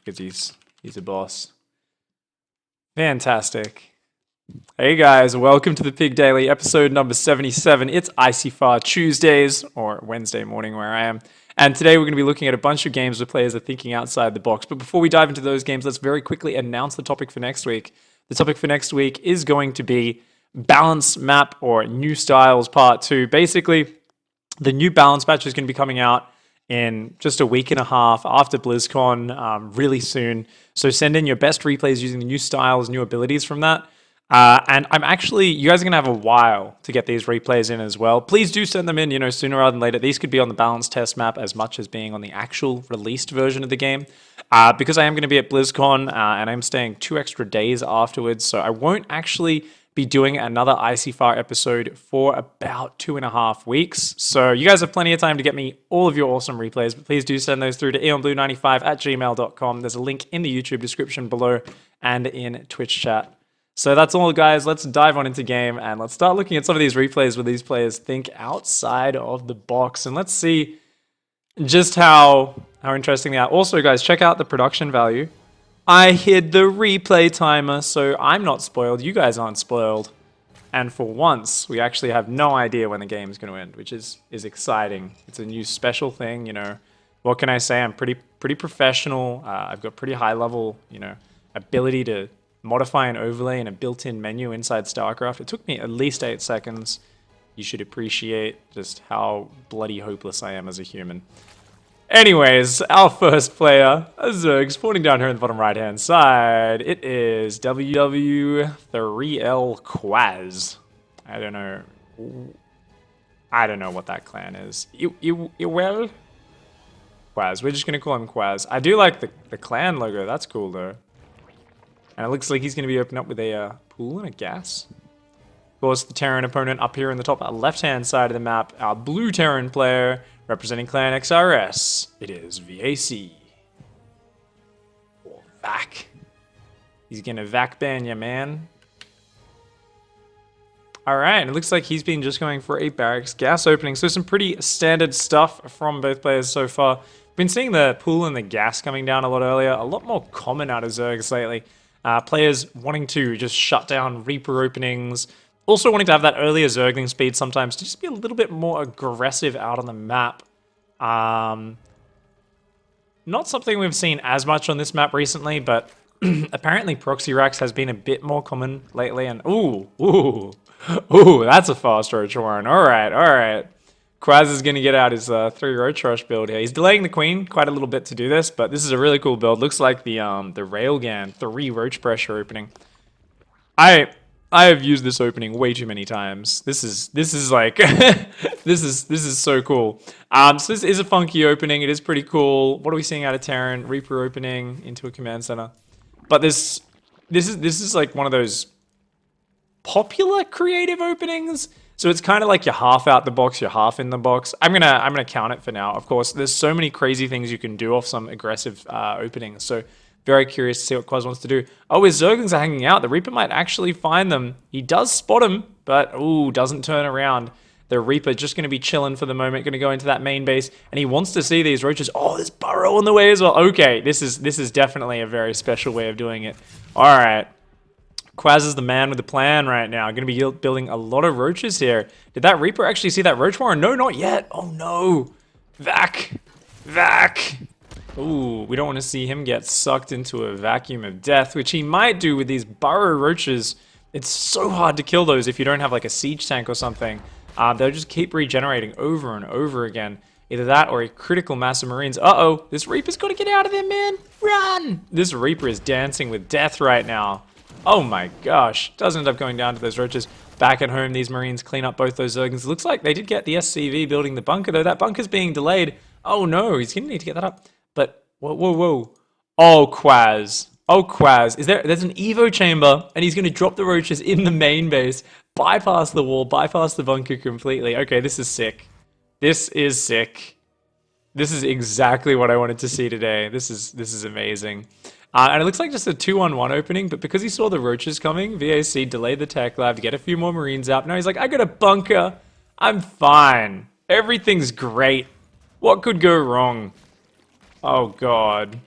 because he's a boss. Fantastic. Hey guys, welcome to the Pig Daily, episode number 77. It's ICYFAR Tuesdays, or Wednesday morning where I am. And today we're going to be looking at a bunch of games where players are thinking outside the box. But before we dive into those games, let's very quickly announce the topic for next week. The topic for next week is going to be Balance Map, or New Styles Part 2. Basically, the new Balance patch is going to be coming out in just a week and a half after BlizzCon, really soon. So send in your best replays using the new styles, new abilities from that. And you guys are going to have a while to get these replays in as well. Please do send them in, sooner rather than later. These could be on the balance test map as much as being on the actual released version of the game. Because I am going to be at BlizzCon, and I'm staying 2 extra days afterwards, so I won't actually be doing another ICYFAR episode for about 2.5 weeks. So you guys have plenty of time to get me all of your awesome replays, but please do send those through to eonblue95@gmail.com. There's a link in the YouTube description below and in Twitch chat. So that's all, guys. Let's dive on into game and let's start looking at some of these replays where these players think outside of the box, and let's see just how interesting they are. Also, guys, check out the production value. I hid the replay timer, so I'm not spoiled. You guys aren't spoiled. And for once, we actually have no idea when the game is going to end, which is exciting. It's a new special thing, What can I say? I'm pretty professional. I've got pretty high level, ability to modify an overlay in a built-in menu inside StarCraft. It took me at least 8 seconds. You should appreciate just how bloody hopeless I am as a human. Anyways, our first player, Zerg, spawning down here in the bottom right-hand side. It is WW3L Quaz. I don't know what that clan is. Well? Quaz. We're just going to call him Quaz. I do like the clan logo. That's cool, though. And it looks like he's going to be opening up with a pool and a gas. Of course, the Terran opponent up here in the top left-hand side of the map, our blue Terran player, representing Clan XRS, it is VAC. Or VAC. He's gonna VAC ban ya, man. Alright, it looks like he's been just going for a barracks gas opening. So some pretty standard stuff from both players so far. Been seeing the pool and the gas coming down a lot earlier. A lot more common out of Zergs lately. Players wanting to just shut down Reaper openings. Also wanting to have that earlier Zergling speed sometimes to just be a little bit more aggressive out on the map. Not something we've seen as much on this map recently, but apparently proxy racks has been a bit more common lately. And ooh, that's a fast roach warren. All right. Quaz is going to get out his 3 roach rush build here. He's delaying the queen quite a little bit to do this, but this is a really cool build. Looks like the Railgun 3 roach pressure opening. I have used this opening way too many times. This is like this is so cool. So this is a funky opening. It is pretty cool. What are we seeing out of Terran? Reaper opening into a command center. But this is like one of those popular creative openings. So it's kind of like you're half out the box, you're half in the box. I'm gonna count it for now. Of course, there's so many crazy things you can do off some aggressive openings. So very curious to see what Quaz wants to do. Oh, his Zerglings are hanging out. The Reaper might actually find them. He does spot him, but doesn't turn around. The Reaper just going to be chilling for the moment, going to go into that main base, and he wants to see these roaches. Oh, there's Burrow on the way as well. Okay, this is definitely a very special way of doing it. All right. Quaz is the man with the plan right now. Going to be building a lot of roaches here. Did that Reaper actually see that roach warren? No, not yet. Oh, no. Vac. Ooh, we don't want to see him get sucked into a vacuum of death, which he might do with these burrow roaches. It's so hard to kill those if you don't have like a siege tank or something. They'll just keep regenerating over and over again. Either that or a critical mass of marines. Uh-oh, this Reaper's got to get out of there, man. Run! This Reaper is dancing with death right now. Oh my gosh. Doesn't end up going down to those roaches. Back at home, these marines clean up both those Zerglings. Looks like they did get the SCV building the bunker, though. That bunker's being delayed. Oh no, he's going to need to get that up. But, whoa. Oh, Quaz. There's an Evo chamber, and he's going to drop the roaches in the main base, bypass the wall, bypass the bunker completely. Okay, this is sick. This is exactly what I wanted to see today. This is amazing. And it looks like just a 2-on-1 opening, but because he saw the roaches coming, VAC delayed the tech lab to get a few more marines out. Now he's like, I got a bunker. I'm fine. Everything's great. What could go wrong? Oh, God.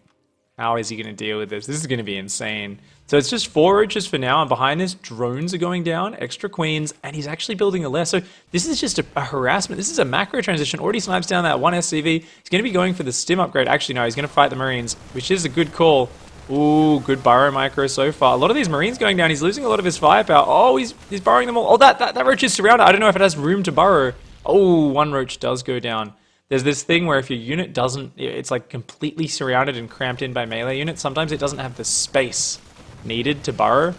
How is he going to deal with this? This is going to be insane. So it's just 4 roaches for now, and behind this, drones are going down, extra queens, and he's actually building a lair. So this is just a harassment. This is a macro transition. Already snipes down that 1 SCV. He's going to be going for the stim upgrade. Actually, no, he's going to fight the Marines, which is a good call. Ooh, good burrow micro so far. A lot of these Marines going down. He's losing a lot of his firepower. Oh, he's burrowing them all. Oh, that roach is surrounded. I don't know if it has room to burrow. Oh, 1 roach does go down. There's this thing where if your unit doesn't, it's like completely surrounded and cramped in by melee units, sometimes it doesn't have the space needed to burrow.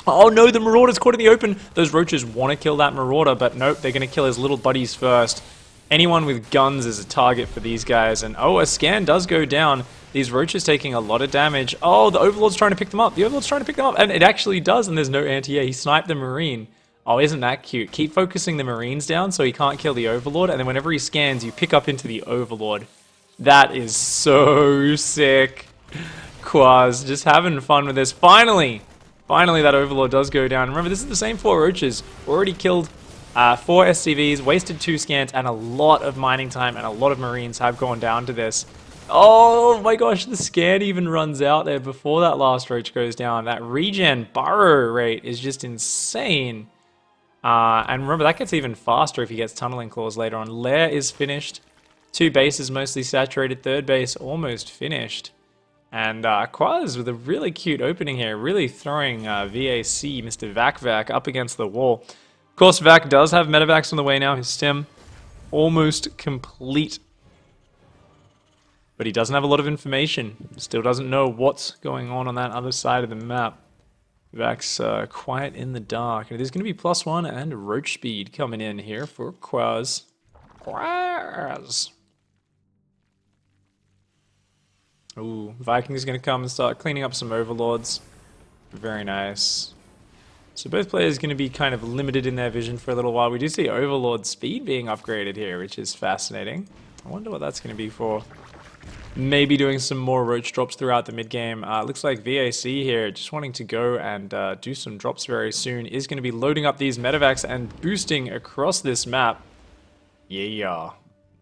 Oh no, the Marauder's caught in the open. Those roaches want to kill that Marauder, but nope, they're going to kill his little buddies first. Anyone with guns is a target for these guys, and oh, a scan does go down. These roaches taking a lot of damage. Oh, the Overlord's trying to pick them up. The Overlord's trying to pick them up, and it actually does, and there's no anti-air. He sniped the Marine. Oh, isn't that cute? Keep focusing the Marines down so he can't kill the Overlord, and then whenever he scans, you pick up into the Overlord. That is so sick. Quaz, just having fun with this. Finally that Overlord does go down. Remember, this is the same 4 roaches. Already killed 4 SCVs, wasted 2 scans, and a lot of mining time, and a lot of Marines have gone down to this. Oh my gosh, the scan even runs out there before that last roach goes down. That regen burrow rate is just insane. And remember, that gets even faster if he gets tunneling claws later on. Lair is finished. 2 bases mostly saturated. 3rd base almost finished. And Quaz with a really cute opening here. Really throwing VAC, Mr. Vac up against the wall. Of course, Vac does have medevacs on the way now. His stim almost complete. But he doesn't have a lot of information. Still doesn't know what's going on that other side of the map. Vac's quiet in the dark. And there's going to be +1 and roach speed coming in here for Quaz. Quaz! Ooh, Viking's going to come and start cleaning up some Overlords. Very nice. So both players are going to be kind of limited in their vision for a little while. We do see Overlord speed being upgraded here, which is fascinating. I wonder what that's going to be for. Maybe doing some more roach drops throughout the mid-game. Looks like VAC here, just wanting to go and do some drops very soon, is going to be loading up these medevacs and boosting across this map. Yeah,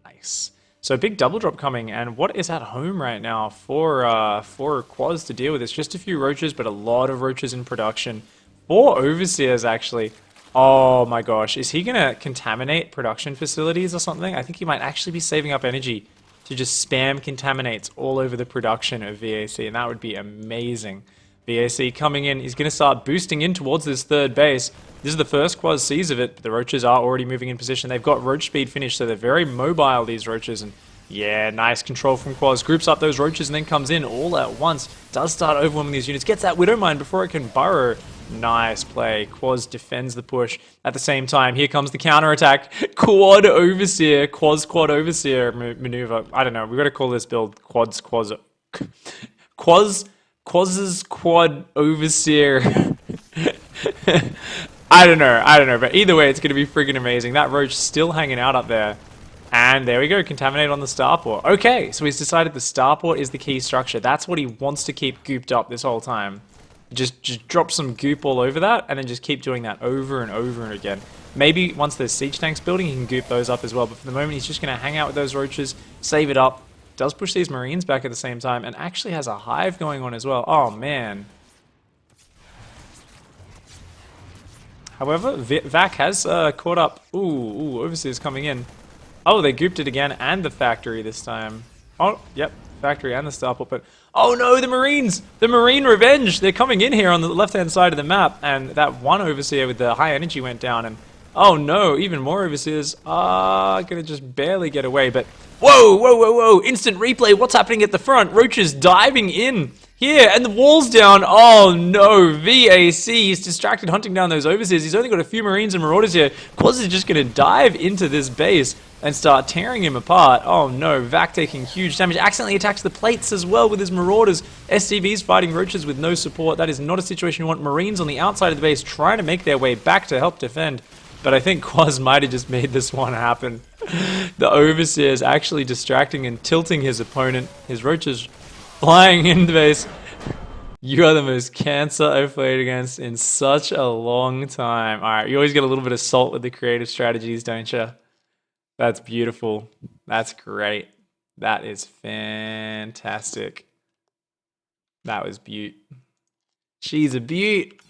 nice. So a big double drop coming, and what is at home right now for Quaz to deal with? It's just a few roaches, but a lot of roaches in production. 4 overseers, actually. Oh my gosh, is he going to contaminate production facilities or something? I think he might actually be saving up energy to just spam contaminates all over the production of VAC, and that would be amazing. VAC coming in, he's going to start boosting in towards this 3rd base. This is the first Quaz sees of it, but the roaches are already moving in position. They've got roach speed finished, so they're very mobile, these roaches, and yeah, nice control from Quaz. Groups up those roaches and then comes in all at once. Does start overwhelming these units, gets that Widow Mine before it can burrow. Nice play. Quaz defends the push. At the same time, here comes the counterattack. Quad Overseer. Quaz Quad Overseer maneuver. I don't know. We've got to call this build Quaz's Quad Overseer. I don't know. But either way, it's going to be friggin' amazing. That roach still hanging out up there. And there we go, contaminate on the starport. Okay, so he's decided the starport is the key structure. That's what he wants to keep gooped up this whole time. Just drop some goop all over that, and then just keep doing that over and over and again. Maybe once there's siege tanks building, he can goop those up as well. But for the moment, he's just going to hang out with those roaches, save it up. Does push these Marines back at the same time, and actually has a hive going on as well. Oh, man. However, Vac has caught up. Ooh, Overseer's coming in. Oh, they gooped it again, and the factory this time. Oh, yep, factory and the starport, but oh no, the Marines! The Marine revenge! They're coming in here on the left-hand side of the map, and that one Overseer with the high energy went down, and oh no, even more Overseers are gonna just barely get away, but whoa! Instant replay, what's happening at the front? Roaches diving in here, and the wall's down. Oh no, VAC, he's distracted hunting down those Overseers. He's only got a few Marines and Marauders here. Quaz is just gonna dive into this base and start tearing him apart. Oh no, Vac taking huge damage. Accidentally attacks the plates as well with his Marauders. SCVs fighting roaches with no support. That is not a situation you want. Marines on the outside of the base trying to make their way back to help defend. But I think Quaz might have just made this one happen. The Overseer is actually distracting and tilting his opponent. His roaches flying in the base. You are the most cancer I've played against in such a long time. Alright, you always get a little bit of salt with the creative strategies, don't you? That's beautiful. That's great. That is fantastic. That was beaut. She's a beaut.